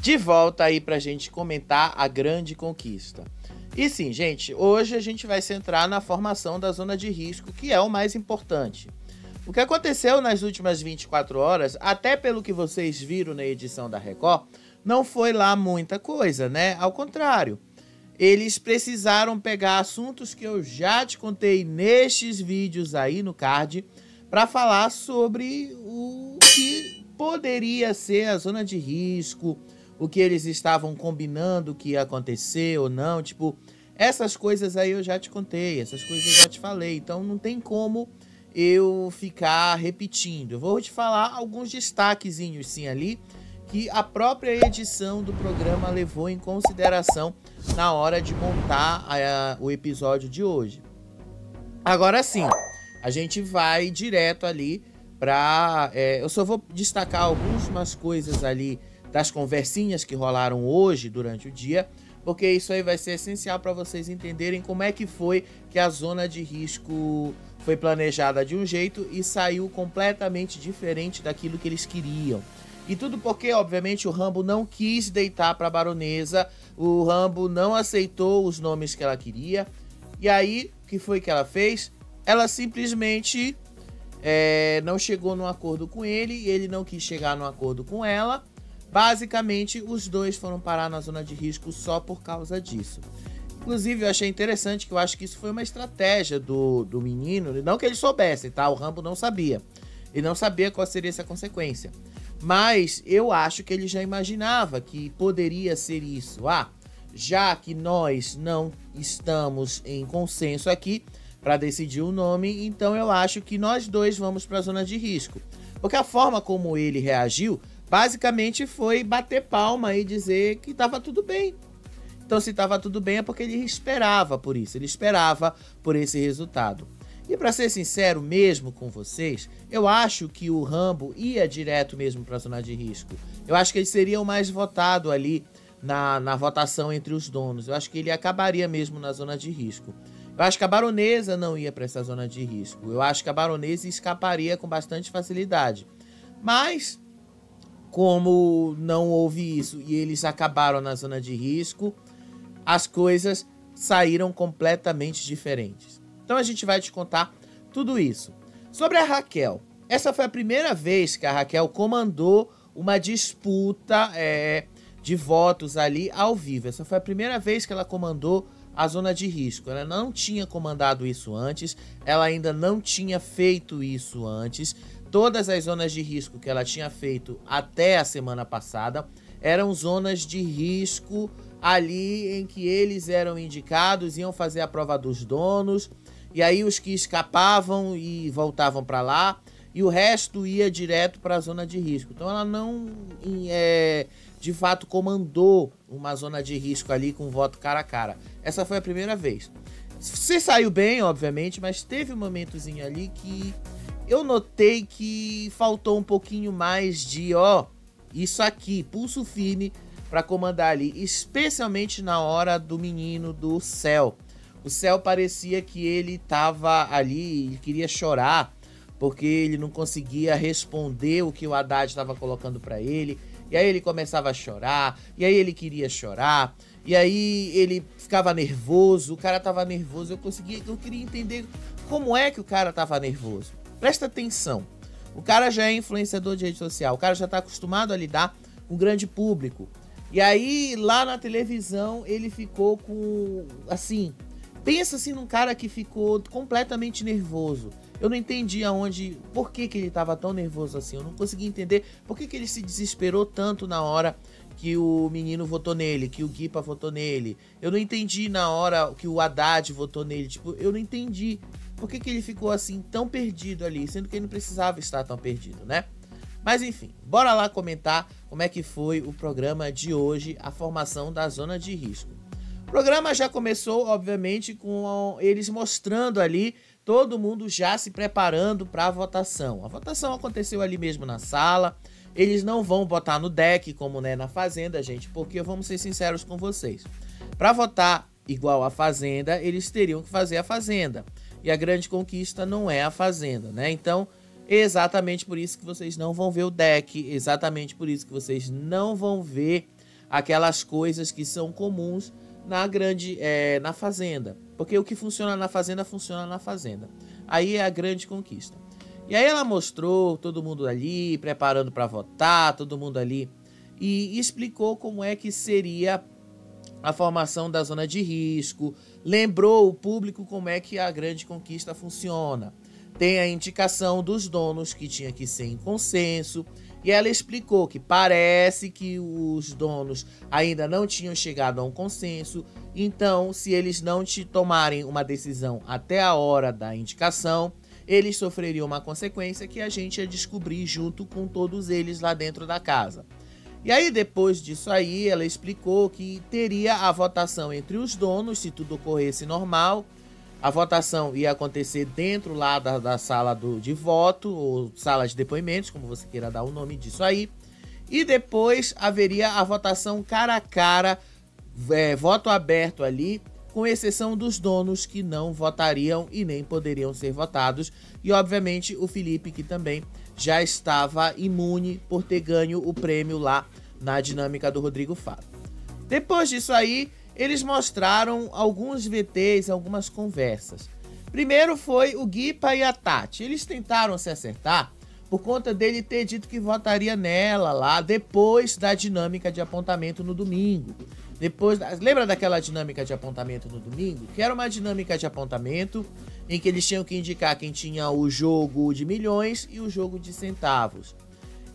de volta aí pra gente comentar a grande conquista. E sim, gente, hoje a gente vai centrar na formação da zona de risco, que é o mais importante. O que aconteceu nas últimas 24 horas, até pelo que vocês viram na edição da Record, não foi lá muita coisa, né? Ao contrário, eles precisaram pegar assuntos que eu já te contei nestes vídeos aí no card, para falar sobre o que poderia ser a zona de risco, o que eles estavam combinando que ia acontecer ou não, tipo, essas coisas aí eu já te contei, essas coisas eu já te falei, então não tem como eu ficar repetindo. Eu vou te falar alguns destaquezinhos sim ali, que a própria edição do programa levou em consideração na hora de montar o episódio de hoje. Agora sim, a gente vai direto ali para... eu só vou destacar algumas coisas ali das conversinhas que rolaram hoje durante o dia, porque isso aí vai ser essencial para vocês entenderem como é que foi que a zona de risco foi planejada de um jeito e saiu completamente diferente daquilo que eles queriam. E tudo porque, obviamente, o Rambo não quis deitar para a baronesa, o Rambo não aceitou os nomes que ela queria. E aí, o que foi que ela fez? Ela simplesmente não chegou num acordo com ele, e ele não quis chegar num acordo com ela. Basicamente, os dois foram parar na zona de risco só por causa disso. Inclusive, eu achei interessante que eu acho que isso foi uma estratégia do menino, não que ele soubesse, tá? O Rambo não sabia. Ele não sabia qual seria essa consequência. Mas eu acho que ele já imaginava que poderia ser isso. Já que nós não estamos em consenso aqui para decidir o nome, então eu acho que nós dois vamos para a zona de risco. Porque a forma como ele reagiu, basicamente foi bater palma e dizer que estava tudo bem. Então se estava tudo bem é porque ele esperava por isso, ele esperava por esse resultado. E para ser sincero mesmo com vocês, eu acho que o Rambo ia direto mesmo para a zona de risco. Eu acho que ele seria o mais votado ali na votação entre os donos. Eu acho que ele acabaria mesmo na zona de risco. Eu acho que a baronesa não ia para essa zona de risco. Eu acho que a baronesa escaparia com bastante facilidade. Mas, como não houve isso e eles acabaram na zona de risco, as coisas saíram completamente diferentes. Então a gente vai te contar tudo isso. Sobre a Raquel, essa foi a primeira vez que a Raquel comandou uma disputa de votos ali ao vivo. Essa foi a primeira vez que ela comandou a zona de risco. Ela não tinha comandado isso antes, ela ainda não tinha feito isso antes. Todas as zonas de risco que ela tinha feito até a semana passada eram zonas de risco ali em que eles eram indicados, iam fazer a prova dos donos. E aí os que escapavam e voltavam para lá, e o resto ia direto para a zona de risco. Então ela não, de fato, comandou uma zona de risco ali com voto cara a cara. Essa foi a primeira vez. Você saiu bem, obviamente, mas teve um momentozinho ali que eu notei que faltou um pouquinho mais de, isso aqui, pulso firme para comandar ali, especialmente na hora do menino do Céu. O Céu parecia que ele tava ali, ele queria chorar, porque ele não conseguia responder o que o Haddad estava colocando para ele. E aí ele começava a chorar, e aí ele queria chorar, e aí ele ficava nervoso, o cara tava nervoso. Eu queria entender como é que o cara tava nervoso. Presta atenção, o cara já é influenciador de rede social, o cara já tá acostumado a lidar com um grande público. E aí lá na televisão ele ficou com, assim... Pensa assim num cara que ficou completamente nervoso. Eu não entendi por que ele estava tão nervoso assim. Eu não consegui entender por que ele se desesperou tanto na hora que o menino votou nele, que o Guipa votou nele. Eu não entendi na hora que o Haddad votou nele. Tipo, eu não entendi por que ele ficou assim tão perdido ali, sendo que ele não precisava estar tão perdido, né? Mas enfim, bora lá comentar como é que foi o programa de hoje, a formação da zona de risco. O programa já começou, obviamente, com eles mostrando ali, todo mundo já se preparando para a votação. A votação aconteceu ali mesmo na sala. Eles não vão botar no deck, como né, na Fazenda, gente, porque vamos ser sinceros com vocês. Para votar igual a Fazenda, eles teriam que fazer a Fazenda. E a grande conquista não é a Fazenda, né? Então, exatamente por isso que vocês não vão ver o deck, exatamente por isso que vocês não vão ver aquelas coisas que são comuns na fazenda. Porque o que funciona na fazenda, funciona na fazenda. Aí é a grande conquista. E aí ela mostrou todo mundo ali, preparando para votar, todo mundo ali, e explicou como é que seria a formação da zona de risco, lembrou o público como é que a grande conquista funciona. Tem a indicação dos donos que tinha que ser em consenso, e ela explicou que parece que os donos ainda não tinham chegado a um consenso, então se eles não tomarem uma decisão até a hora da indicação, eles sofreriam uma consequência que a gente ia descobrir junto com todos eles lá dentro da casa. E aí depois disso aí, ela explicou que teria a votação entre os donos, se tudo ocorresse normal. A votação ia acontecer dentro lá da sala de voto, ou sala de depoimentos, como você queira dar o nome disso aí. E depois haveria a votação cara a cara, voto aberto ali, com exceção dos donos que não votariam e nem poderiam ser votados. E obviamente o Felipe, que também já estava imune por ter ganho o prêmio lá na dinâmica do Rodrigo Faro. Depois disso aí, eles mostraram alguns VTs, algumas conversas. Primeiro foi o Guipa e a Tati. Eles tentaram se acertar por conta dele ter dito que votaria nela lá depois da dinâmica de apontamento no domingo. Lembra daquela dinâmica de apontamento no domingo? Que era uma dinâmica de apontamento em que eles tinham que indicar quem tinha o jogo de milhões e o jogo de centavos.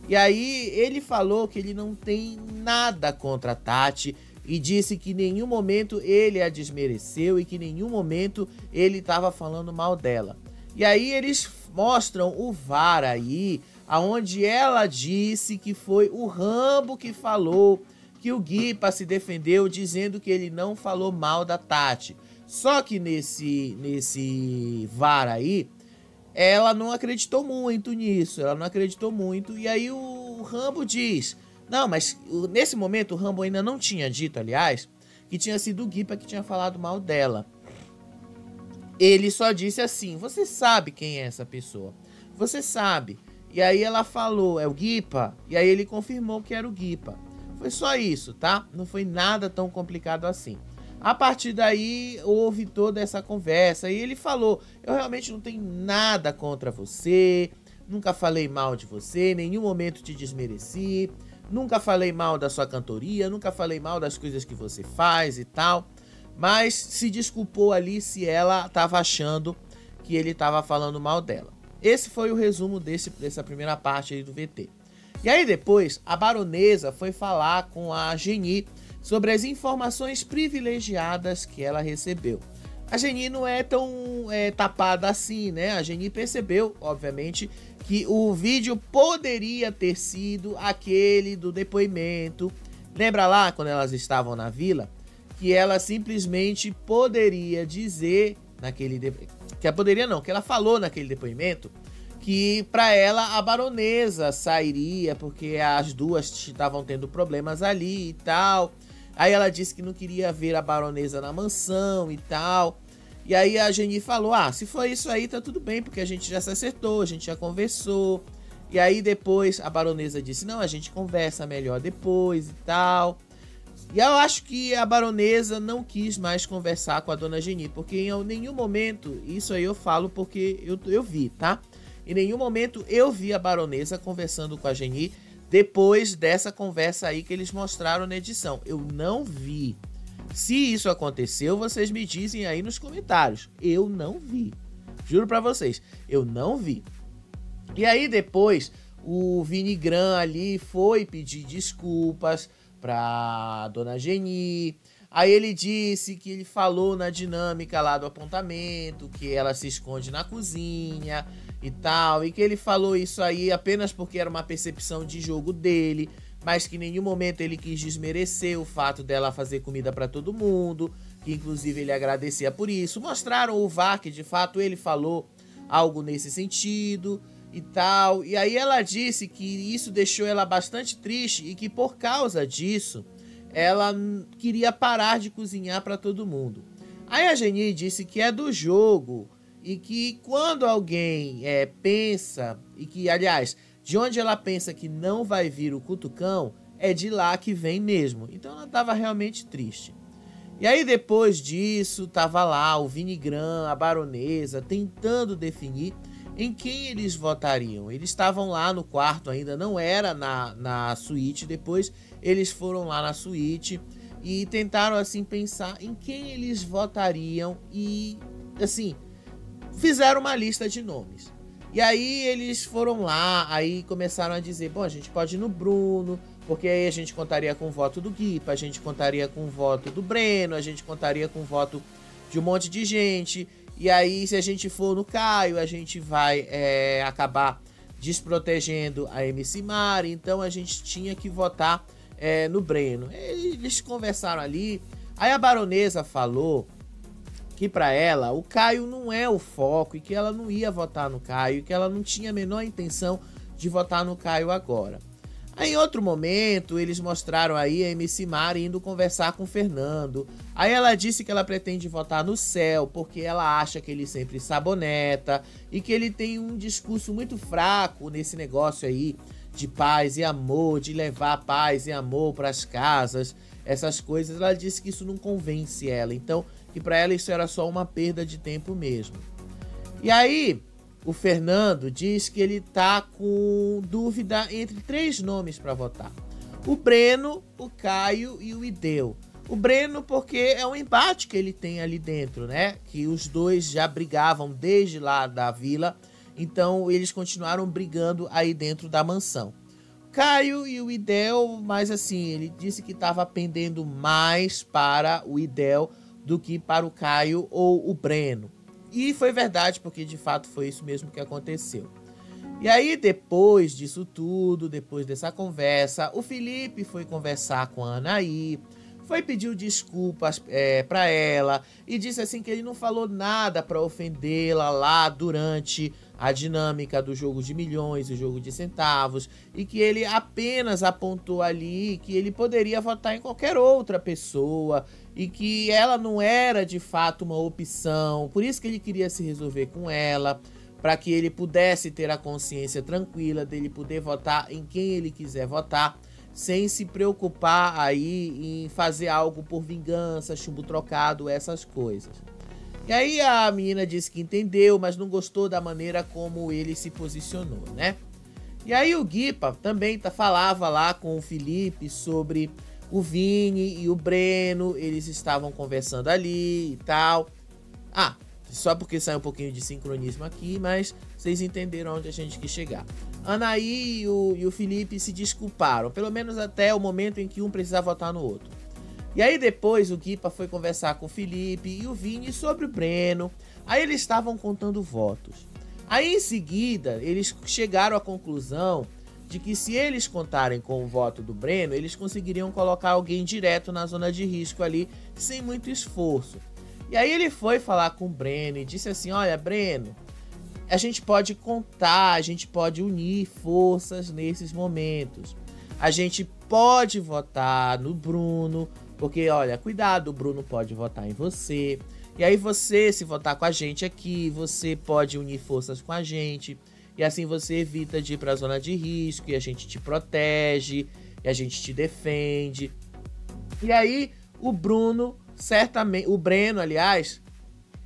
E aí ele falou que ele não tem nada contra a Tati e disse que em nenhum momento ele a desmereceu e que em nenhum momento ele estava falando mal dela. E aí eles mostram o VAR aí, aonde ela disse que foi o Rambo que falou que o Guipa se defendeu dizendo que ele não falou mal da Tati. Só que nesse VAR aí, ela não acreditou muito nisso, e aí o Rambo diz, não, mas nesse momento o Rambo ainda não tinha dito, aliás, que tinha sido o Guipa que tinha falado mal dela. Ele só disse assim, você sabe quem é essa pessoa, você sabe. E aí ela falou, é o Guipa? E aí ele confirmou que era o Guipa. Foi só isso, tá? Não foi nada tão complicado assim. A partir daí, houve toda essa conversa e ele falou, eu realmente não tenho nada contra você, nunca falei mal de você, em nenhum momento te desmereci, nunca falei mal da sua cantoria, nunca falei mal das coisas que você faz e tal, mas se desculpou ali se ela estava achando que ele estava falando mal dela. Esse foi o resumo dessa primeira parte aí do VT. E aí depois, a baronesa foi falar com a Geni sobre as informações privilegiadas que ela recebeu. A Geni não é tão tapada assim, né? A Geni percebeu, obviamente, que o vídeo poderia ter sido aquele do depoimento. Lembra lá, quando elas estavam na vila? Que ela simplesmente poderia dizer naquele... que ela falou naquele depoimento que para ela a baronesa sairia, porque as duas estavam tendo problemas ali e tal. Aí ela disse que não queria ver a baronesa na mansão e tal. E aí a Geni falou, se for isso aí tá tudo bem, porque a gente já se acertou, a gente já conversou. E aí depois a baronesa disse, não, a gente conversa melhor depois e tal. E eu acho que a baronesa não quis mais conversar com a dona Geni, porque em nenhum momento, isso aí eu falo porque eu vi, tá? Em nenhum momento eu vi a baronesa conversando com a Geni depois dessa conversa aí que eles mostraram na edição. Eu não vi. Se isso aconteceu, vocês me dizem aí nos comentários. Eu não vi. Juro pra vocês, eu não vi. E aí depois, o Vini Gran ali foi pedir desculpas pra dona Geni. Aí ele disse que ele falou na dinâmica lá do apontamento, que ela se esconde na cozinha e tal, e que ele falou isso aí apenas porque era uma percepção de jogo dele, mas que em nenhum momento ele quis desmerecer o fato dela fazer comida pra todo mundo, que inclusive ele agradecia por isso. Mostraram o VAR que de fato ele falou algo nesse sentido e tal, e aí ela disse que isso deixou ela bastante triste e que por causa disso ela queria parar de cozinhar pra todo mundo. Aí a Geni disse que é do jogo e que quando alguém pensa, e que aliás, de onde ela pensa que não vai vir o cutucão, é de lá que vem mesmo. Então ela estava realmente triste. E aí depois disso, tava lá o Vinigram, a baronesa, tentando definir em quem eles votariam. Eles estavam lá no quarto ainda, não era na suíte. Depois eles foram lá na suíte e tentaram assim pensar em quem eles votariam e assim, fizeram uma lista de nomes. E aí eles foram lá, aí começaram a dizer, bom, a gente pode ir no Bruno, porque aí a gente contaria com o voto do Guipa, a gente contaria com o voto do Breno, a gente contaria com o voto de um monte de gente. E aí, se a gente for no Caio, a gente vai acabar desprotegendo a MC Mari. Então a gente tinha que votar no Breno. Eles conversaram ali. Aí a baronesa falou que para ela o Caio não é o foco e que ela não ia votar no Caio, e que ela não tinha a menor intenção de votar no Caio agora. Aí, em outro momento, eles mostraram aí a MC Mari indo conversar com o Fernando. Aí ela disse que ela pretende votar no Céu, porque ela acha que ele sempre saboneta e que ele tem um discurso muito fraco nesse negócio aí de paz e amor, de levar paz e amor para as casas, essas coisas. Ela disse que isso não convence ela, então que para ela isso era só uma perda de tempo mesmo. E aí o Fernando diz que ele tá com dúvida entre 3 nomes para votar: o Breno, o Caio e o Ideu. O Breno porque é um embate que ele tem ali dentro, né? Que os dois já brigavam desde lá da vila, então eles continuaram brigando aí dentro da mansão. Caio e o Idel, mas assim, ele disse que estava pendendo mais para o Idel do que para o Caio ou o Breno. E foi verdade, porque de fato foi isso mesmo que aconteceu. E aí, depois disso tudo, depois dessa conversa, o Felipe foi conversar com a Anaí, foi pedir desculpas para ela e disse assim que ele não falou nada para ofendê-la lá durante a dinâmica do jogo de milhões, o jogo de centavos, e que ele apenas apontou ali que ele poderia votar em qualquer outra pessoa e que ela não era de fato uma opção, por isso que ele queria se resolver com ela, para que ele pudesse ter a consciência tranquila dele poder votar em quem ele quiser votar, sem se preocupar aí em fazer algo por vingança, chumbo trocado, essas coisas. E aí a menina disse que entendeu, mas não gostou da maneira como ele se posicionou, né? E aí o Guipa também falava lá com o Felipe sobre o Vini e o Breno, eles estavam conversando ali e tal. Ah, só porque saiu um pouquinho de sincronismo aqui, mas vocês entenderam onde a gente quis chegar. Anaí e o Felipe se desculparam, pelo menos até o momento em que um precisava votar no outro. E aí depois o Guipa foi conversar com o Felipe e o Vini sobre o Breno. Aí eles estavam contando votos. Aí em seguida eles chegaram à conclusão de que se eles contarem com o voto do Breno, eles conseguiriam colocar alguém direto na zona de risco ali, sem muito esforço. E aí ele foi falar com o Breno e disse assim: olha, Breno, a gente pode contar, a gente pode unir forças nesses momentos. A gente pode votar no Bruno, porque, olha, cuidado, o Bruno pode votar em você. E aí você, se votar com a gente aqui, você pode unir forças com a gente. E assim você evita de ir para a zona de risco, e a gente te protege, e a gente te defende. E aí o Bruno, certamente, o Breno, aliás,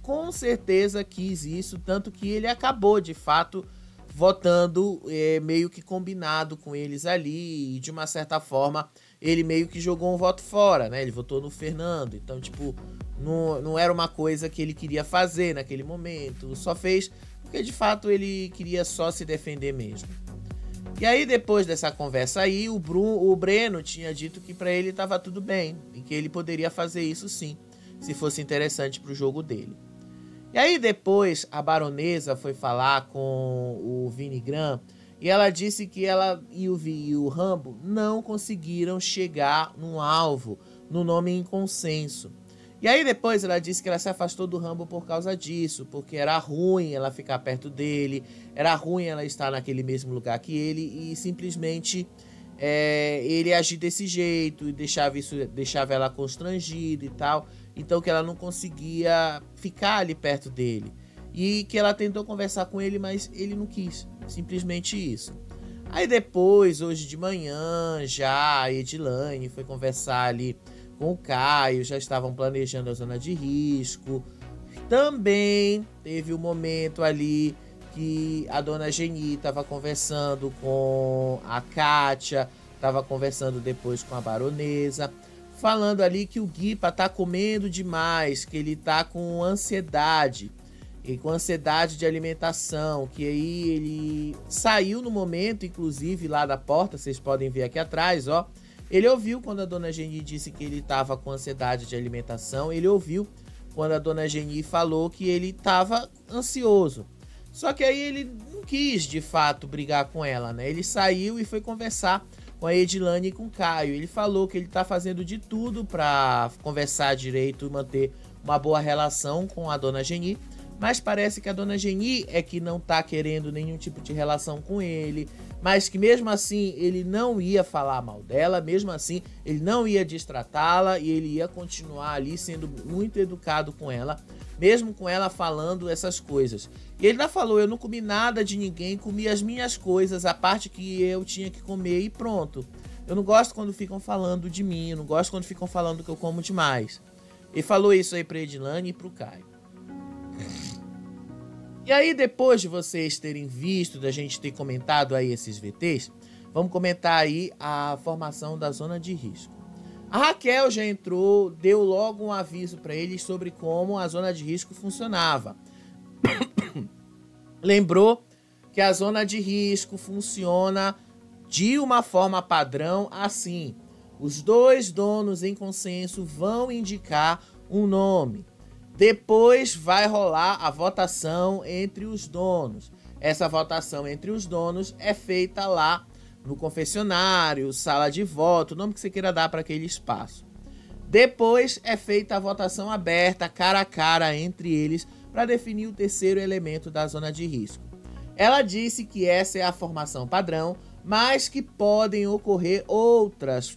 com certeza quis isso, tanto que ele acabou, de fato, votando meio que combinado com eles ali, e de uma certa forma ele meio que jogou um voto fora, né? Ele votou no Fernando, então tipo, não era uma coisa que ele queria fazer naquele momento, só fez porque de fato ele queria só se defender mesmo. E aí depois dessa conversa aí, o Breno tinha dito que pra ele tava tudo bem, e que ele poderia fazer isso sim, se fosse interessante pro jogo dele. E aí depois a baronesa foi falar com o Vinigram e ela disse que ela e o Rambo não conseguiram chegar num alvo, no nome em consenso. E aí depois ela disse que ela se afastou do Rambo por causa disso, porque era ruim ela ficar perto dele, era ruim ela estar naquele mesmo lugar que ele e simplesmente ele agir desse jeito e deixava ela constrangida e tal. Então que ela não conseguia ficar ali perto dele. E que ela tentou conversar com ele, mas ele não quis. Simplesmente isso. Aí depois, hoje de manhã, já a Edilane foi conversar ali com o Caio, já estavam planejando a zona de risco. Também teve um momento ali que a dona Geni estava conversando com a Kátia, estava conversando depois com a baronesa, falando ali que o Guipa tá comendo demais, que ele tá com ansiedade, e com ansiedade de alimentação, que aí ele saiu no momento, inclusive lá da porta, vocês podem ver aqui atrás, ó. Ele ouviu quando a dona Geni disse que ele tava com ansiedade de alimentação, ele ouviu quando a dona Geni falou que ele tava ansioso. Só que aí ele não quis, de fato, brigar com ela, né? Ele saiu e foi conversar com a Edilane e com o Caio. Ele falou que ele tá fazendo de tudo para conversar direito e manter uma boa relação com a dona Geni, mas parece que a dona Geni é que não tá querendo nenhum tipo de relação com ele, mas que mesmo assim ele não ia falar mal dela, mesmo assim ele não ia destratá-la e ele ia continuar ali sendo muito educado com ela, mesmo com ela falando essas coisas. E ele ainda falou: eu não comi nada de ninguém, comi as minhas coisas, a parte que eu tinha que comer e pronto. Eu não gosto quando ficam falando de mim, eu não gosto quando ficam falando que eu como demais. Ele falou isso aí pra Edilane e pro Caio. E aí, depois de vocês terem visto, da gente ter comentado aí esses VTs, vamos comentar aí a formação da zona de risco. A Raquel já entrou, deu logo um aviso para eles sobre como a zona de risco funcionava. Lembrou que a zona de risco funciona de uma forma padrão assim: os dois donos em consenso vão indicar um nome. Depois vai rolar a votação entre os donos. Essa votação entre os donos é feita lá no confessionário, sala de voto, o nome que você queira dar para aquele espaço. Depois é feita a votação aberta, cara a cara entre eles, para definir o terceiro elemento da zona de risco. Ela disse que essa é a formação padrão, mas que podem ocorrer outros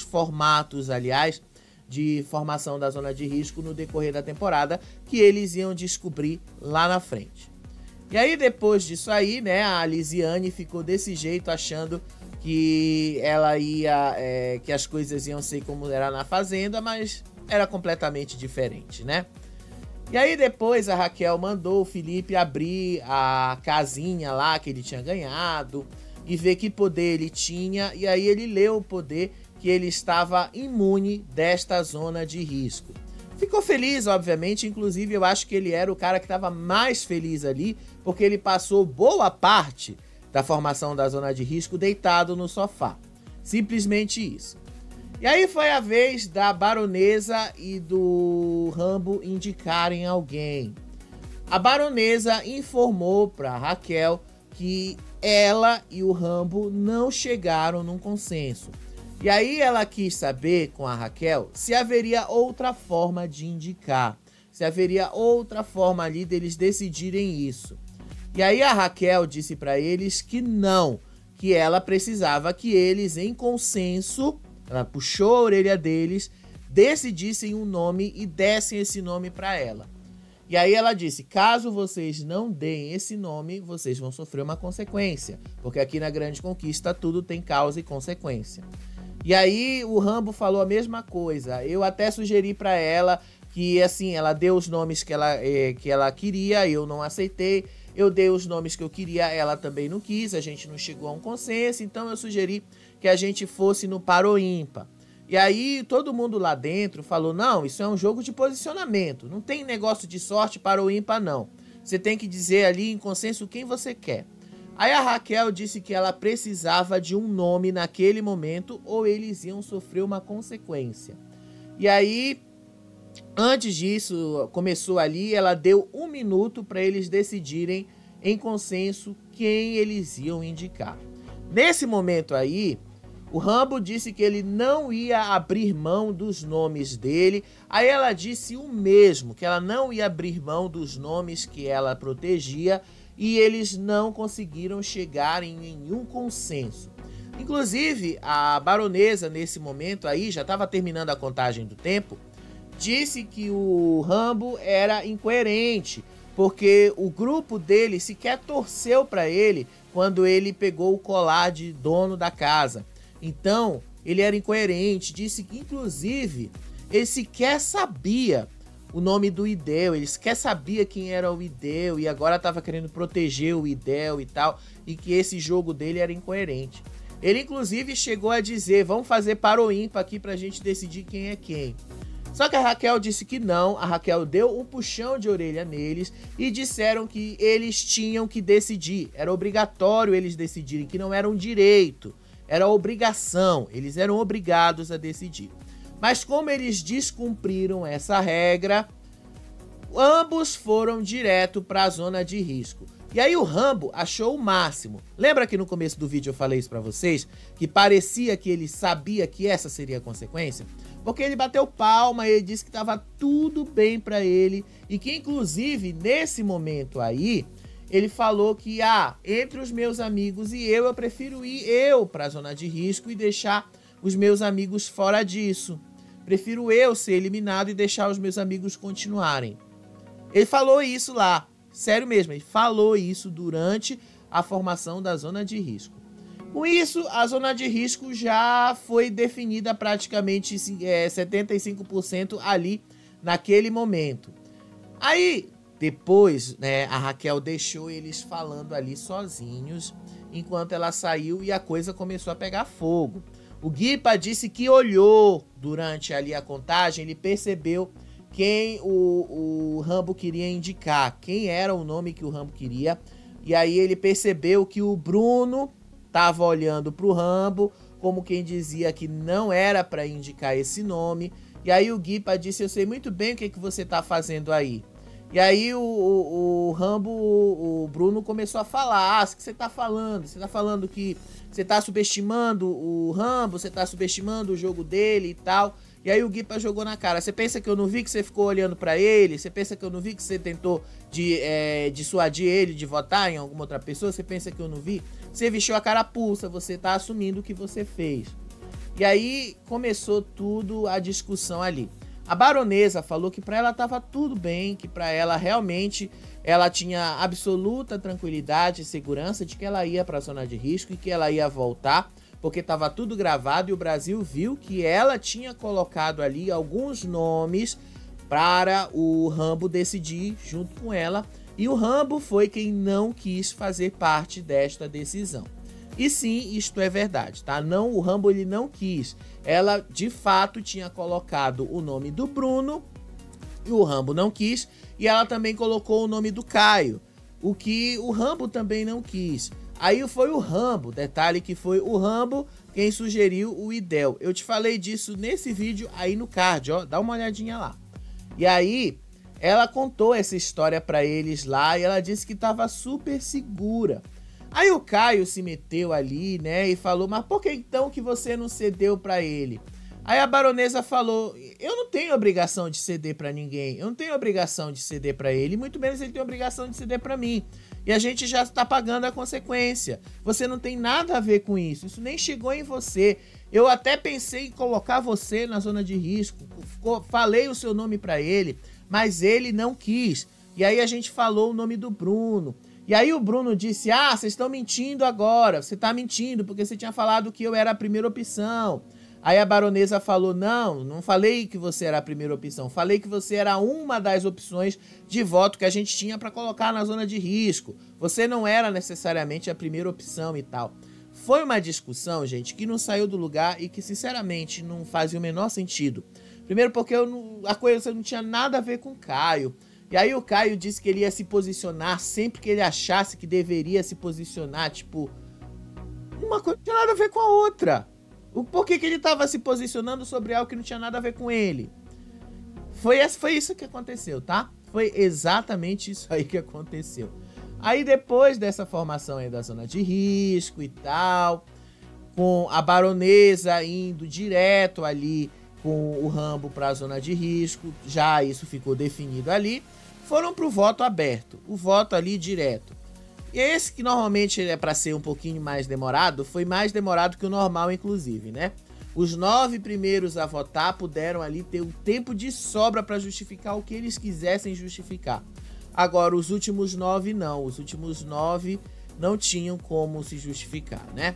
formatos, aliás, de formação da zona de risco no decorrer da temporada, que eles iam descobrir lá na frente. E aí, depois disso aí, né, a Lisiane ficou desse jeito, achando que ela ia, que as coisas iam ser como era na Fazenda, mas era completamente diferente, né? E aí depois a Raquel mandou o Felipe abrir a casinha lá que ele tinha ganhado e ver que poder ele tinha, e aí ele leu o poder que ele estava imune desta zona de risco. Ficou feliz, obviamente, inclusive eu acho que ele era o cara que estava mais feliz ali, porque ele passou boa parte da formação da zona de risco deitado no sofá. Simplesmente isso. E aí foi a vez da baronesa e do Rambo indicarem alguém. A baronesa informou para Raquel que ela e o Rambo não chegaram num consenso. E aí ela quis saber com a Raquel se haveria outra forma de indicar, se haveria outra forma ali deles decidirem isso. E aí a Raquel disse para eles que não, que ela precisava que eles, em consenso, ela puxou a orelha deles, decidissem um nome e dessem esse nome para ela. E aí ela disse: caso vocês não deem esse nome, vocês vão sofrer uma consequência, porque aqui na Grande Conquista tudo tem causa e consequência. E aí o Rambo falou a mesma coisa. Eu até sugeri para ela que, assim, ela deu os nomes que ela queria, eu não aceitei. Eu dei os nomes que eu queria, ela também não quis, a gente não chegou a um consenso, então eu sugeri que a gente fosse no par ou ímpar. E aí todo mundo lá dentro falou: não, isso é um jogo de posicionamento, não tem negócio de sorte par ou ímpar não. Você tem que dizer ali em consenso quem você quer. Aí a Raquel disse que ela precisava de um nome naquele momento ou eles iam sofrer uma consequência. E aí, antes disso, começou ali, ela deu 1 minuto para eles decidirem em consenso quem eles iam indicar. Nesse momento aí, o Rambo disse que ele não ia abrir mão dos nomes dele. Aí ela disse o mesmo, que ela não ia abrir mão dos nomes que ela protegia, e eles não conseguiram chegar em nenhum consenso. Inclusive, a baronesa, nesse momento aí, já estava terminando a contagem do tempo, disse que o Rambo era incoerente, porque o grupo dele sequer torceu para ele quando ele pegou o colar de dono da casa. Então, ele era incoerente, disse que, inclusive, ele sequer sabia o nome do Idel, ele sequer sabia quem era o Idel e agora estava querendo proteger o Idel e tal, e que esse jogo dele era incoerente. Ele, inclusive, chegou a dizer, vamos fazer para o ímpar aqui pra gente decidir quem é quem. Só que a Raquel disse que não, a Raquel deu um puxão de orelha neles e disseram que eles tinham que decidir, era obrigatório eles decidirem, que não era um direito, era obrigação, eles eram obrigados a decidir. Mas como eles descumpriram essa regra, ambos foram direto para a zona de risco. E aí o Rambo achou o máximo. Lembra que no começo do vídeo eu falei isso pra vocês? Que parecia que ele sabia que essa seria a consequência? Porque ele bateu palma, ele disse que tava tudo bem pra ele. E que inclusive nesse momento aí, ele falou que entre os meus amigos e eu prefiro ir pra zona de risco e deixar os meus amigos fora disso. Prefiro eu ser eliminado e deixar os meus amigos continuarem. Ele falou isso lá. Sério mesmo, ele falou isso durante a formação da zona de risco. Com isso, a zona de risco já foi definida praticamente 75% ali naquele momento. Aí, depois, né, a Raquel deixou eles falando ali sozinhos, enquanto ela saiu e a coisa começou a pegar fogo. O Guipa disse que olhou durante ali a contagem, ele percebeu quem o Rambo queria indicar, quem era o nome que o Rambo queria. E aí ele percebeu que o Bruno estava olhando para o Rambo, como quem dizia que não era para indicar esse nome. E aí o Guipa disse, eu sei muito bem o que você está fazendo aí. E aí o Rambo, o Bruno começou a falar, o que você está falando? Você está falando que você está subestimando o Rambo, você está subestimando o jogo dele e tal. E aí o Guipa jogou na cara, você pensa que eu não vi que você ficou olhando pra ele? Você pensa que eu não vi que você tentou dissuadir ele de votar em alguma outra pessoa? Você pensa que eu não vi? Você vestiu a carapuça, você tá assumindo o que você fez. E aí começou tudo a discussão ali. A baronesa falou que pra ela tava tudo bem, que pra ela realmente ela tinha absoluta tranquilidade e segurança de que ela ia pra zona de risco e que ela ia voltar, porque estava tudo gravado e o Brasil viu que ela tinha colocado ali alguns nomes para o Rambo decidir junto com ela. E o Rambo foi quem não quis fazer parte desta decisão. E sim, isto é verdade, tá? Não, o Rambo ele não quis. Ela de fato tinha colocado o nome do Bruno e o Rambo não quis. E ela também colocou o nome do Caio, o que o Rambo também não quis. Aí foi o Rambo, detalhe que foi o Rambo quem sugeriu o Idel. Eu te falei disso nesse vídeo aí no card, ó, dá uma olhadinha lá. E aí, ela contou essa história pra eles lá e ela disse que tava super segura. Aí o Caio se meteu ali, né, e falou, mas por que então que você não cedeu pra ele? Aí a baronesa falou, eu não tenho obrigação de ceder pra ninguém, eu não tenho obrigação de ceder pra ele, muito menos ele tem obrigação de ceder pra mim. E a gente já está pagando a consequência. Você não tem nada a ver com isso. Isso nem chegou em você. Eu até pensei em colocar você na zona de risco. Falei o seu nome para ele, mas ele não quis. E aí a gente falou o nome do Bruno. E aí o Bruno disse, vocês estão mentindo agora. Você está mentindo porque você tinha falado que eu era a primeira opção. Aí a baronesa falou, não falei que você era a primeira opção, falei que você era uma das opções de voto que a gente tinha para colocar na zona de risco. Você não era necessariamente a primeira opção e tal. Foi uma discussão, gente, que não saiu do lugar e que, sinceramente, não fazia o menor sentido. Primeiro porque a coisa não tinha nada a ver com o Caio. E aí o Caio disse que ele ia se posicionar sempre que ele achasse que deveria se posicionar, tipo, uma coisa não tinha nada a ver com a outra. Por que ele estava se posicionando sobre algo que não tinha nada a ver com ele? Foi isso que aconteceu, tá? Foi exatamente isso aí que aconteceu. Aí depois dessa formação aí da zona de risco e tal, com a baronesa indo direto ali com o Rambo para a zona de risco, já isso ficou definido ali, foram para o voto aberto, o voto ali direto. E esse que normalmente é para ser um pouquinho mais demorado, foi mais demorado que o normal, inclusive, né? Os 9 primeiros a votar puderam ali ter o tempo de sobra para justificar o que eles quisessem justificar. Agora, os últimos 9 não. Os últimos 9 não tinham como se justificar, né?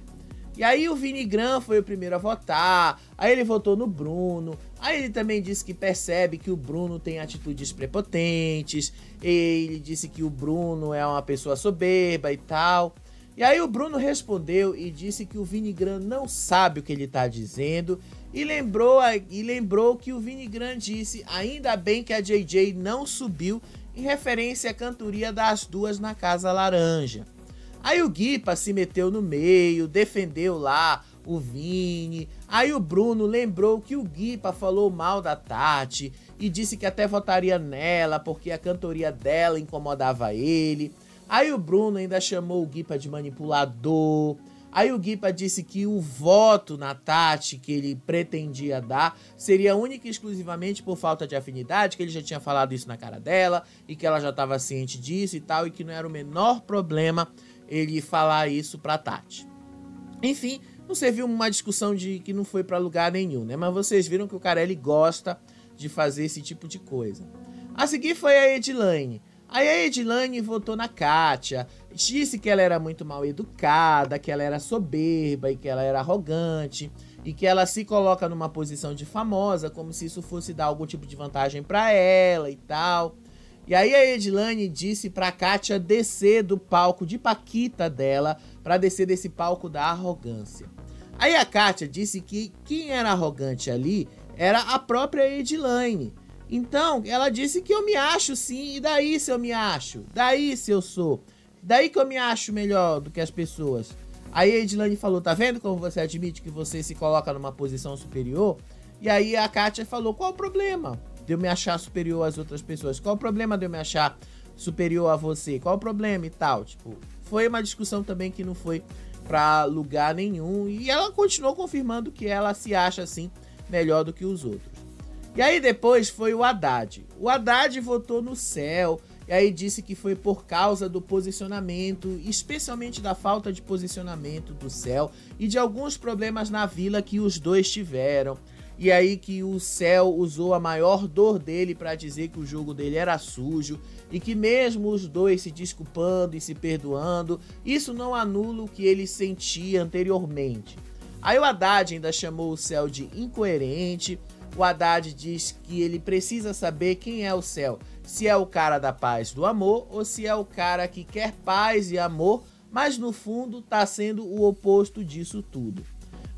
E aí o Vinigran foi o primeiro a votar, aí ele votou no Bruno, aí ele também disse que percebe que o Bruno tem atitudes prepotentes, ele disse que o Bruno é uma pessoa soberba e tal. E aí o Bruno respondeu e disse que o Vinigran não sabe o que ele tá dizendo e lembrou que o Vinigran disse ainda bem que a JJ não subiu, em referência à cantoria das duas na Casa Laranja. Aí o Guipa se meteu no meio, defendeu lá o Vini. Aí o Bruno lembrou que o Guipa falou mal da Tati e disse que até votaria nela porque a cantoria dela incomodava ele. Aí o Bruno ainda chamou o Guipa de manipulador. Aí o Guipa disse que o voto na Tati que ele pretendia dar seria única e exclusivamente por falta de afinidade, que ele já tinha falado isso na cara dela e que ela já estava ciente disso e tal, e que não era o menor problema ele falar isso pra Tati. Enfim, não serviu uma discussão de que não foi pra lugar nenhum, né? Mas vocês viram que o Carelli gosta de fazer esse tipo de coisa. A seguir foi a Edilane. Aí a Edilane votou na Kátia, disse que ela era muito mal educada, que ela era soberba e que ela era arrogante e que ela se coloca numa posição de famosa como se isso fosse dar algum tipo de vantagem pra ela e tal. E aí a Edilane disse pra Kátia descer do palco de paquita dela, pra descer desse palco da arrogância. Aí a Kátia disse que quem era arrogante ali era a própria Edilane. Então ela disse que eu me acho sim, e daí se eu me acho? Daí se eu sou? Daí que eu me acho melhor do que as pessoas? Aí a Edilane falou, tá vendo como você admite que você se coloca numa posição superior? E aí a Kátia falou, qual o problema de eu me achar superior às outras pessoas? Qual o problema de eu me achar superior a você? Qual o problema e tal? Tipo, foi uma discussão também que não foi pra lugar nenhum. E ela continuou confirmando que ela se acha, assim, melhor do que os outros. E aí depois foi o Haddad. O Haddad votou no Céu. E aí disse que foi por causa do posicionamento, especialmente da falta de posicionamento do Céu e de alguns problemas na vila que os dois tiveram. E aí que o Céu usou a maior dor dele para dizer que o jogo dele era sujo e que mesmo os dois se desculpando e se perdoando, isso não anula o que ele sentia anteriormente. Aí o Haddad ainda chamou o Céu de incoerente. O Haddad diz que ele precisa saber quem é o Céu, se é o cara da paz e do amor ou se é o cara que quer paz e amor, mas no fundo tá sendo o oposto disso tudo.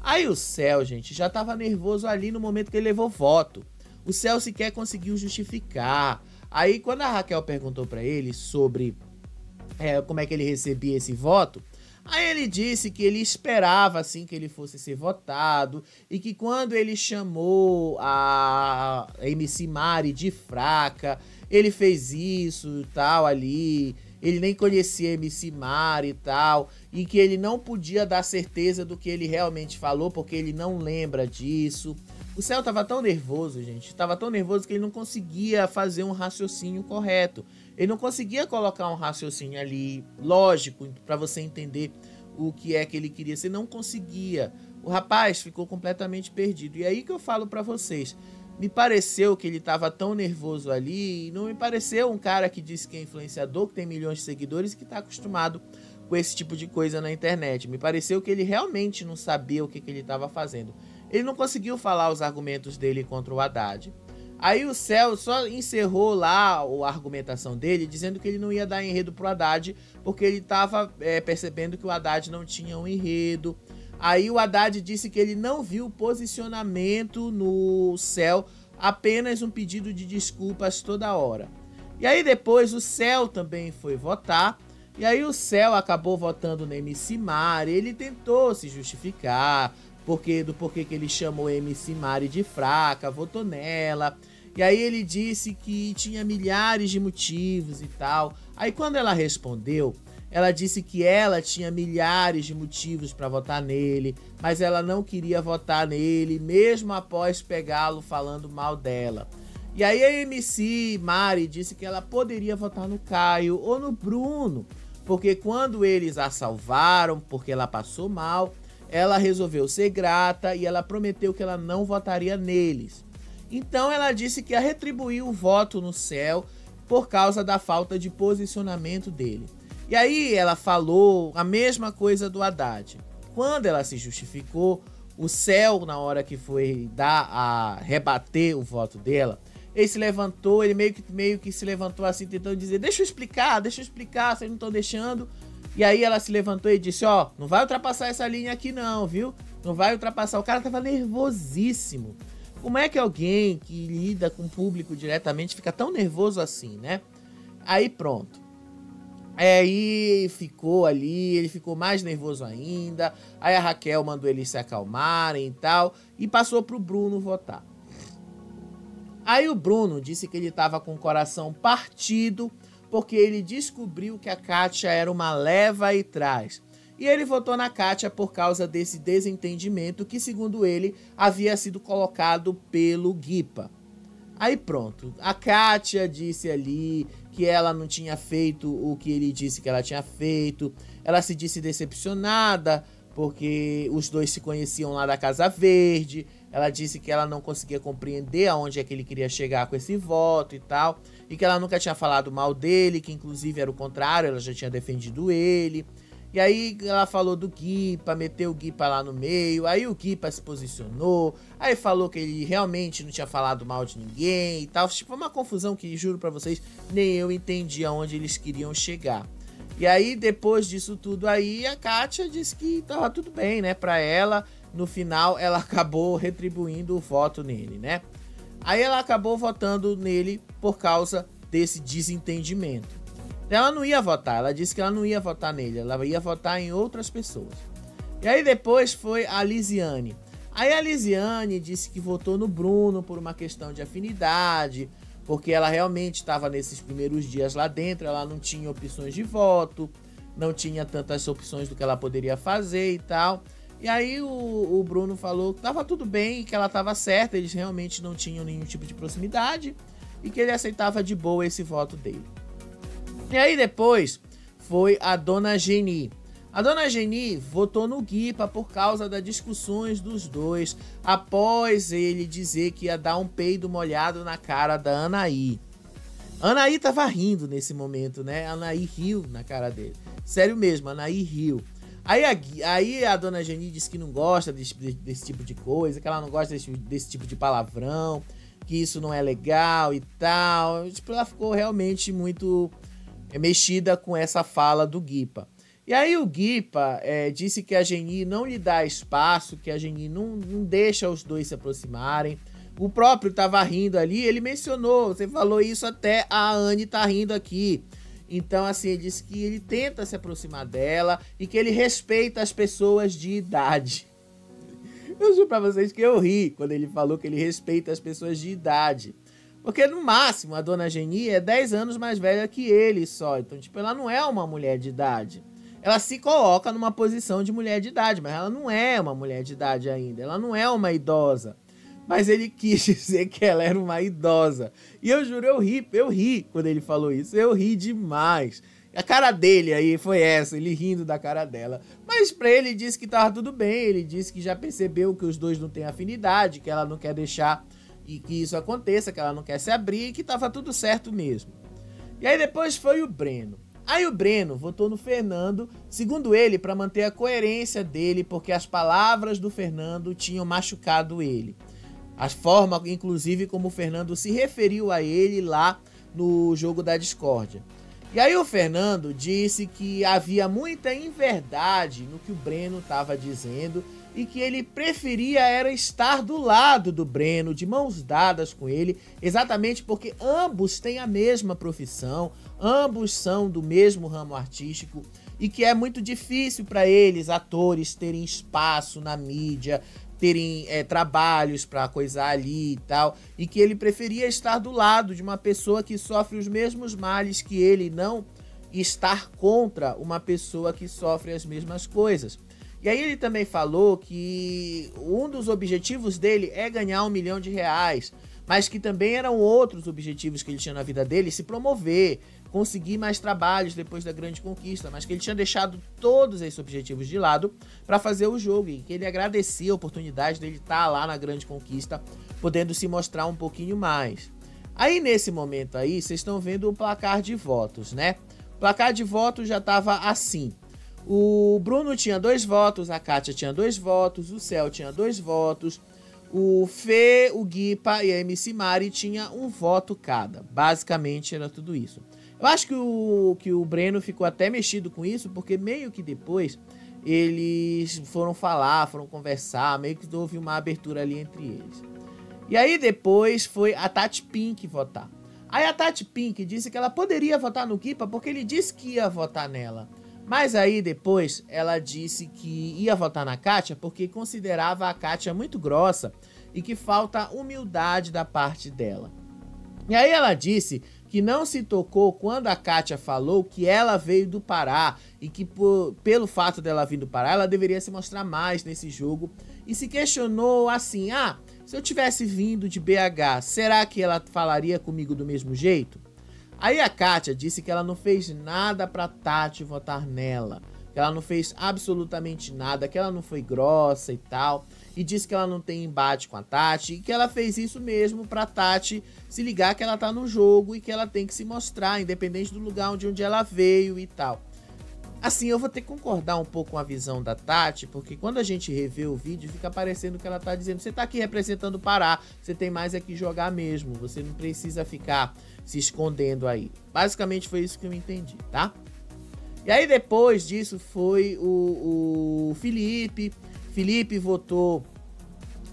Aí o Céu, gente, já tava nervoso ali no momento que ele levou voto. O Céu sequer conseguiu justificar. Aí quando a Raquel perguntou pra ele sobre como é que ele recebia esse voto, aí ele disse que ele esperava assim que ele fosse ser votado e que quando ele chamou a MC Mari de fraca, ele fez isso e tal ali, ele nem conhecia a MC Mari e tal, e que ele não podia dar certeza do que ele realmente falou porque ele não lembra disso. O Céu tava tão nervoso, gente, tava tão nervoso que ele não conseguia fazer um raciocínio correto. Ele não conseguia colocar um raciocínio ali lógico pra você entender o que é que ele queria. Você não conseguia. O rapaz ficou completamente perdido. E aí que eu falo pra vocês, me pareceu que ele tava tão nervoso ali, e não me pareceu um cara que disse que é influenciador, que tem milhões de seguidores e que tá acostumado com esse tipo de coisa na internet. Me pareceu que ele realmente não sabia o que ele tava fazendo. Ele não conseguiu falar os argumentos dele contra o Haddad. Aí o Céu só encerrou lá a argumentação dele, dizendo que ele não ia dar enredo pro Haddad, porque ele tava percebendo que o Haddad não tinha um enredo. Aí o Haddad disse que ele não viu posicionamento no Céu, apenas um pedido de desculpas toda hora. E aí depois o Céu também foi votar, e aí o Céu acabou votando na MC Mari. Ele tentou se justificar do porquê que ele chamou a MC Mari de fraca, votou nela. E aí ele disse que tinha milhares de motivos e tal. Aí quando ela respondeu, ela disse que ela tinha milhares de motivos para votar nele, mas ela não queria votar nele, mesmo após pegá-lo falando mal dela. E aí a MC Mari disse que ela poderia votar no Caio ou no Bruno, porque quando eles a salvaram, porque ela passou mal, ela resolveu ser grata e ela prometeu que ela não votaria neles. Então ela disse que ia retribuir o voto no Céu por causa da falta de posicionamento dele. E aí ela falou a mesma coisa do Haddad. Quando ela se justificou, o Céu, na hora que foi rebater o voto dela, ele se levantou, ele meio que se levantou assim, tentando dizer, deixa eu explicar, vocês não estão deixando. E aí ela se levantou e disse, ó, não vai ultrapassar essa linha aqui não, viu? Não vai ultrapassar. O cara tava nervosíssimo. Como é que alguém que lida com o público diretamente fica tão nervoso assim, né? Aí pronto. Aí ficou ali, ele ficou mais nervoso ainda. Aí a Raquel mandou eles se acalmarem e tal. E passou pro Bruno votar. Aí o Bruno disse que ele tava com o coração partido, porque ele descobriu que a Kátia era uma leva e trás. E ele votou na Kátia por causa desse desentendimento que, segundo ele, havia sido colocado pelo Guipa. Aí pronto, a Kátia disse ali que ela não tinha feito o que ele disse que ela tinha feito. Ela se disse decepcionada porque os dois se conheciam lá da Casa Verde. Ela disse que ela não conseguia compreender aonde é que ele queria chegar com esse voto e tal. E que ela nunca tinha falado mal dele, que inclusive era o contrário, ela já tinha defendido ele. E aí ela falou do Guipa, meteu o Guipa lá no meio, aí o Guipa se posicionou, aí falou que ele realmente não tinha falado mal de ninguém e tal. Tipo, uma confusão que, juro pra vocês, nem eu entendi aonde eles queriam chegar. E aí, depois disso tudo aí, a Kátia disse que tava tudo bem, né, pra ela. No final, ela acabou retribuindo o voto nele, né. Aí ela acabou votando nele por causa desse desentendimento. Ela não ia votar, ela disse que ela não ia votar nele, ela ia votar em outras pessoas. E aí depois foi a Lisiane. Aí a Lisiane disse que votou no Bruno por uma questão de afinidade, porque ela realmente estava nesses primeiros dias lá dentro, ela não tinha opções de voto, não tinha tantas opções do que ela poderia fazer e tal. E aí o Bruno falou que tava tudo bem, que ela tava certa, eles realmente não tinham nenhum tipo de proximidade e que ele aceitava de boa esse voto dele. E aí depois foi a Dona Geni. A Dona Geni votou no Guipa por causa das discussões dos dois, após ele dizer que ia dar um peido molhado na cara da Anaí. A Anaí tava rindo nesse momento, né? A Anaí riu na cara dele. Sério mesmo, a Anaí riu. Aí a Dona Geni disse que não gosta desse tipo de coisa, que ela não gosta desse tipo de palavrão, que isso não é legal e tal. Tipo, ela ficou realmente muito mexida com essa fala do Guipa. E aí o Guipa disse que a Geni não lhe dá espaço, que a Geni não deixa os dois se aproximarem. O próprio tava rindo ali, ele mencionou, você falou isso até, a Anne tá rindo aqui. Então assim, ele disse que ele tenta se aproximar dela e que ele respeita as pessoas de idade. Eu juro pra vocês que eu ri quando ele falou que ele respeita as pessoas de idade. Porque no máximo a Dona Geni é 10 anos mais velha que ele só. Então, tipo, ela não é uma mulher de idade. Ela se coloca numa posição de mulher de idade, mas ela não é uma mulher de idade ainda. Ela não é uma idosa. Mas ele quis dizer que ela era uma idosa. E eu juro, eu ri quando ele falou isso. Eu ri demais. A cara dele aí foi essa, ele rindo da cara dela. Mas pra ele disse que tava tudo bem. Ele disse que já percebeu que os dois não têm afinidade, que ela não quer deixar e que isso aconteça, que ela não quer se abrir e que tava tudo certo mesmo. E aí depois foi o Breno. Aí o Breno votou no Fernando, segundo ele, para manter a coerência dele, porque as palavras do Fernando tinham machucado ele. A forma, inclusive, como o Fernando se referiu a ele lá no jogo da discórdia. E aí o Fernando disse que havia muita inverdade no que o Breno estava dizendo e que ele preferia era estar do lado do Breno, de mãos dadas com ele, exatamente porque ambos têm a mesma profissão, ambos são do mesmo ramo artístico e que é muito difícil para eles, atores, terem espaço na mídia, terem trabalhos para coisar ali e tal, e que ele preferia estar do lado de uma pessoa que sofre os mesmos males que ele, não estar contra uma pessoa que sofre as mesmas coisas. E aí ele também falou que um dos objetivos dele é ganhar R$1 milhão, mas que também eram outros objetivos que ele tinha na vida dele, se promover, conseguir mais trabalhos depois da grande conquista, mas que ele tinha deixado todos esses objetivos de lado para fazer o jogo e que ele agradecia a oportunidade dele estar lá na grande conquista, podendo se mostrar um pouquinho mais. Aí, nesse momento aí, vocês estão vendo o placar de votos, né? O placar de votos já tava assim. O Bruno tinha 2 votos, a Kátia tinha 2 votos, o Céu tinha 2 votos, o Fê, o Guipa e a MC Mari tinha 1 voto cada. Basicamente era tudo isso. Eu acho que o Breno ficou até mexido com isso, porque meio que depois eles foram falar, foram conversar, meio que houve uma abertura ali entre eles. E aí depois foi a Tati Pink votar. Aí a Tati Pink disse que ela poderia votar no Guipa porque ele disse que ia votar nela. Mas aí depois ela disse que ia votar na Kátia porque considerava a Kátia muito grossa e que falta humildade da parte dela. E aí ela disse que não se tocou quando a Kátia falou que ela veio do Pará e que pelo fato dela vir do Pará, ela deveria se mostrar mais nesse jogo. E se questionou assim, se eu tivesse vindo de BH, será que ela falaria comigo do mesmo jeito? Aí a Kátia disse que ela não fez nada pra Tati votar nela, que ela não fez absolutamente nada, que ela não foi grossa e tal, e disse que ela não tem embate com a Tati, e que ela fez isso mesmo pra Tati se ligar que ela tá no jogo e que ela tem que se mostrar, independente do lugar onde ela veio e tal. Assim, eu vou ter que concordar um pouco com a visão da Tati, porque quando a gente revê o vídeo, fica parecendo que ela tá dizendo, você tá aqui representando o Pará, você tem mais é que jogar mesmo, você não precisa ficar se escondendo aí. Basicamente foi isso que eu entendi, tá? E aí depois disso foi o Felipe. Felipe votou,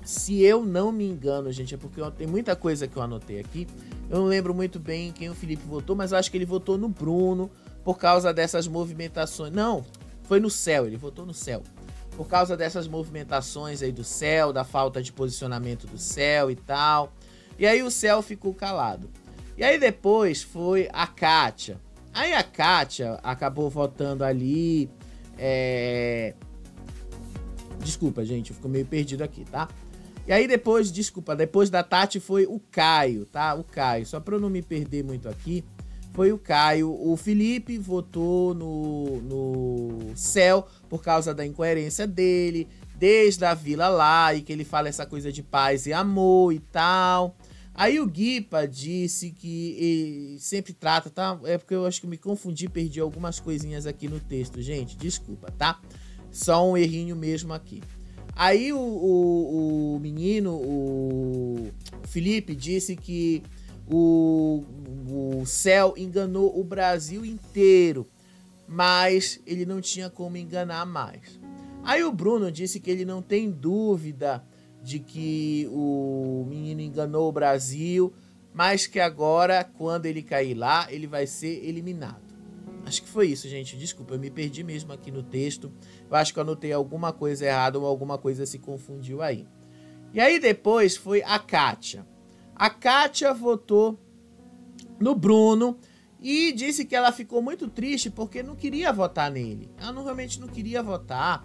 se eu não me engano, gente, é porque tem muita coisa que eu anotei aqui. Eu não lembro muito bem quem o Felipe votou, mas eu acho que ele votou no Bruno por causa dessas movimentações. Não, foi no Céu, ele votou no Céu. Por causa dessas movimentações aí do Céu, da falta de posicionamento do Céu e tal. E aí o Céu ficou calado. E aí depois foi a Kátia. Aí a Kátia acabou votando ali. Desculpa, gente, eu fico meio perdido aqui, tá? E aí depois, depois da Tati foi o Caio, tá? O Caio, só pra eu não me perder muito aqui, foi o Caio. O Felipe votou no Céu por causa da incoerência dele, desde a vila lá, e que ele fala essa coisa de paz e amor e tal. Aí o Guipa disse que ele sempre trata, tá? É porque eu acho que me confundi, perdi algumas coisinhas aqui no texto, gente, desculpa, tá? Só um errinho mesmo aqui. Aí o menino, o Felipe, disse que o Céu enganou o Brasil inteiro, mas ele não tinha como enganar mais. Aí o Bruno disse que ele não tem dúvida de que o menino enganou o Brasil, mas que agora, quando ele cair lá, ele vai ser eliminado. Acho que foi isso, gente. Desculpa, eu me perdi mesmo aqui no texto. Eu acho que eu anotei alguma coisa errada ou alguma coisa se confundiu aí. E aí depois foi a Kátia. A Kátia votou no Bruno e disse que ela ficou muito triste porque não queria votar nele. Ela realmente não queria votar.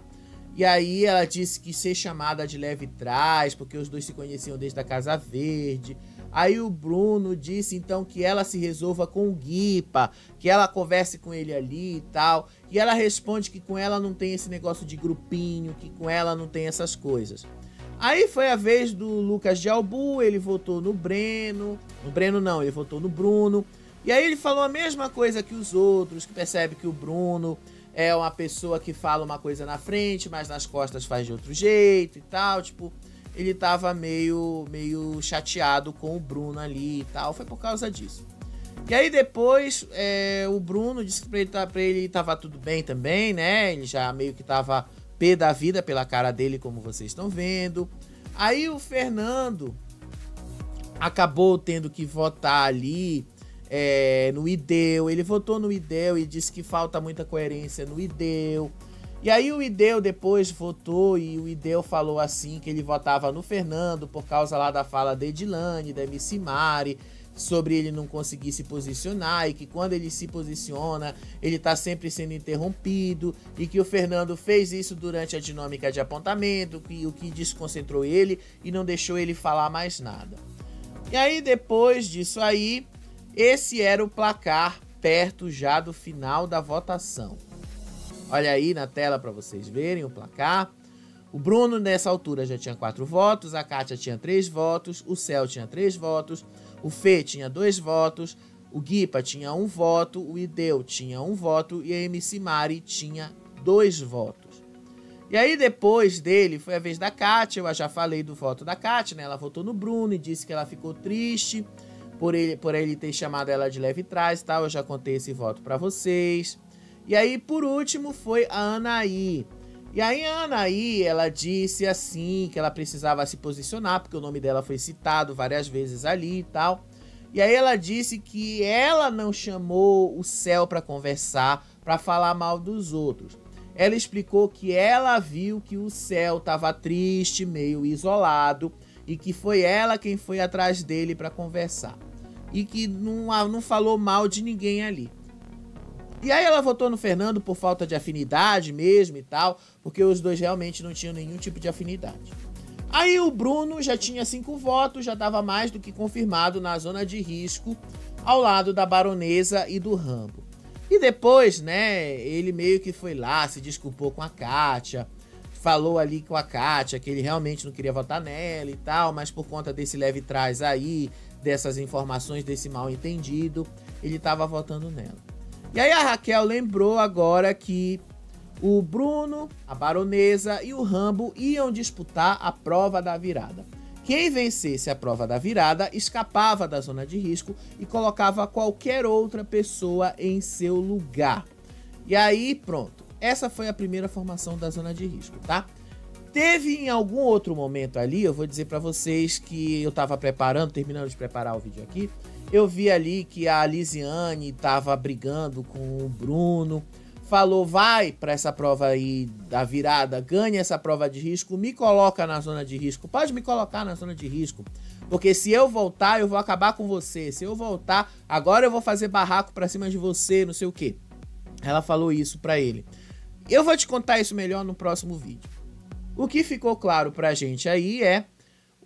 E aí ela disse que ser chamada de leve trás, porque os dois se conheciam desde a Casa Verde. Aí o Bruno disse então que ela se resolva com o Guipa, que ela converse com ele ali e tal. E ela responde que com ela não tem esse negócio de grupinho, que com ela não tem essas coisas. Aí foi a vez do Lucas de Albu, ele votou no Breno. No Breno não, ele votou no Bruno. E aí ele falou a mesma coisa que os outros, que percebe que o Bruno é uma pessoa que fala uma coisa na frente, mas nas costas faz de outro jeito e tal. Tipo, ele tava meio chateado com o Bruno ali e tal. Foi por causa disso. E aí depois o Bruno disse que pra ele tava tudo bem também, né? Ele já meio que tava pé da vida pela cara dele, como vocês estão vendo. Aí o Fernando acabou tendo que votar ali no Ideu. Ele votou no Ideu e disse que falta muita coerência no Ideu. E aí o Ideu depois votou e o Ideu falou assim que ele votava no Fernando por causa lá da fala da Edilane, da MC Mari, sobre ele não conseguir se posicionar e que quando ele se posiciona, ele tá sempre sendo interrompido e que o Fernando fez isso durante a dinâmica de apontamento, o que desconcentrou ele e não deixou ele falar mais nada. E aí depois disso aí, esse era o placar perto já do final da votação. Olha aí na tela para vocês verem o placar. O Bruno, nessa altura, já tinha 4 votos, a Kátia tinha 3 votos, o Céu tinha 3 votos, o Fê tinha 2 votos, o Guipa tinha 1 voto, o Ideu tinha 1 voto e a MC Mari tinha 2 votos. E aí, depois dele, foi a vez da Kátia. Eu já falei do voto da Kátia, né? Ela votou no Bruno e disse que ela ficou triste por ele ter chamado ela de leve trás e tal. Eu já contei esse voto pra vocês. E aí, por último, foi a Anaí. E aí a Anaí, ela disse assim, que ela precisava se posicionar, porque o nome dela foi citado várias vezes ali e tal. E aí ela disse que ela não chamou o Céu pra conversar, pra falar mal dos outros. Ela explicou que ela viu que o Céu tava triste, meio isolado, e que foi ela quem foi atrás dele pra conversar. E que não falou mal de ninguém ali. E aí ela votou no Fernando por falta de afinidade mesmo e tal, porque os dois realmente não tinham nenhum tipo de afinidade. Aí o Bruno já tinha 5 votos, já estava mais do que confirmado na zona de risco, ao lado da Baronesa e do Rambo. E depois, né, ele meio que foi lá, se desculpou com a Kátia, falou ali com a Kátia que ele realmente não queria votar nela e tal, mas por conta desse leve trás aí, dessas informações, desse mal entendido, ele estava votando nela. E aí a Raquel lembrou agora que o Bruno, a Baronesa e o Rambo iam disputar a prova da virada. Quem vencesse a prova da virada escapava da zona de risco e colocava qualquer outra pessoa em seu lugar. E aí, pronto. Essa foi a primeira formação da zona de risco, tá? Teve em algum outro momento ali, eu vou dizer pra vocês que eu tava terminando de preparar o vídeo aqui, eu vi ali que a Lisiane tava brigando com o Bruno, falou, vai pra essa prova aí da virada, ganha essa prova de risco, me coloca na zona de risco, pode me colocar na zona de risco, porque se eu voltar, eu vou acabar com você, se eu voltar, agora eu vou fazer barraco pra cima de você, não sei o que. Ela falou isso pra ele. Eu vou te contar isso melhor no próximo vídeo. O que ficou claro pra gente aí é,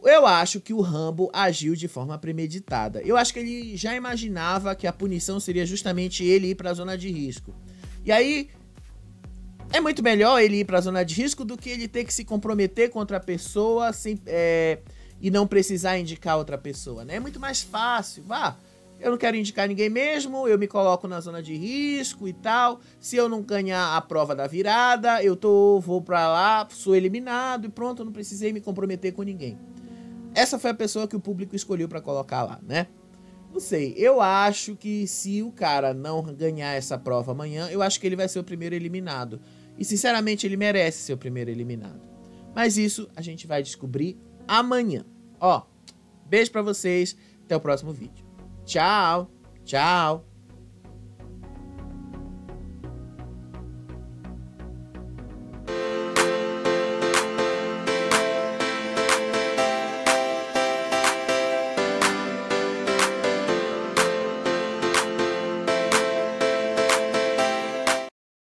eu acho que o Rambo agiu de forma premeditada. Eu acho que ele já imaginava que a punição seria justamente ele ir pra zona de risco. E aí, é muito melhor ele ir pra zona de risco do que ele ter que se comprometer com outra pessoa e não precisar indicar outra pessoa, né? É muito mais fácil, eu não quero indicar ninguém mesmo, eu me coloco na zona de risco e tal. Se eu não ganhar a prova da virada, vou pra lá, sou eliminado e pronto, eu não precisei me comprometer com ninguém. Essa foi a pessoa que o público escolheu pra colocar lá, né? Não sei, eu acho que se o cara não ganhar essa prova amanhã, eu acho que ele vai ser o primeiro eliminado. E sinceramente ele merece ser o primeiro eliminado. Mas isso a gente vai descobrir amanhã. Ó, beijo pra vocês, até o próximo vídeo. Tchau, tchau.